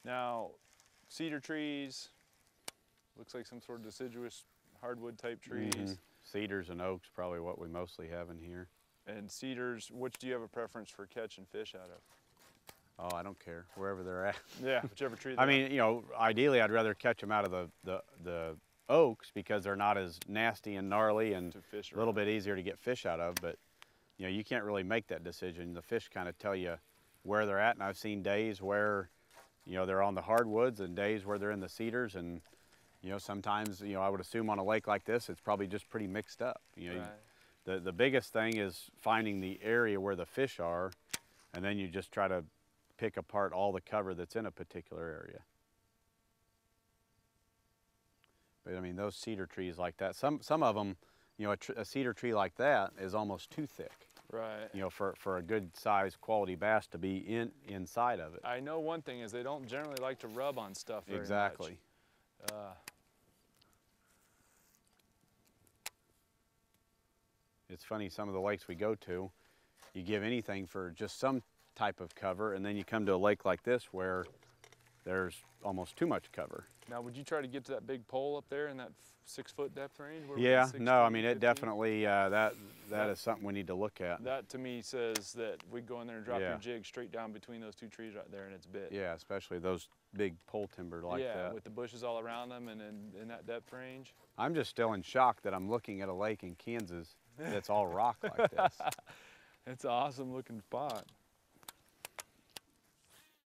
Now, cedar trees, looks like some sort of deciduous hardwood type trees. Mm-hmm. Cedars and oaks, probably what we mostly have in here. And cedars, which do you have a preference for catching fish out of? Oh, I don't care, wherever they're at. Yeah, whichever tree I mean, you know, ideally I'd rather catch them out of the oaks because they're not as nasty and gnarly and a little bit easier to get fish out of, but you know, you can't really make that decision. The fish kind of tell you where they're at, and I've seen days where, you know, they're on the hardwoods and days where they're in the cedars, and you know, sometimes, you know, I would assume on a lake like this, it's probably just pretty mixed up. You know, the biggest thing is finding the area where the fish are, and then you just try to pick apart all the cover that's in a particular area. But I mean, those cedar trees like that, some of them, you know, a cedar tree like that is almost too thick. Right. You know, for a good size quality bass to be inside of it. I know one thing is they don't generally like to rub on stuff very exactly. much. It's funny, some of the lakes we go to, you give anything for just some type of cover, and then you come to a lake like this where there's almost too much cover. Now, would you try to get to that big pole up there in that 6-foot depth range? Yeah, no, I mean, it definitely, that is something we need to look at. That to me says that we go in there and drop your jig straight down between those two trees right there and it's bit. Yeah, especially those big pole timber like that. Yeah, with the bushes all around them and in that depth range. I'm just still in shock that I'm looking at a lake in Kansas that's all rock like this. It's an awesome looking spot.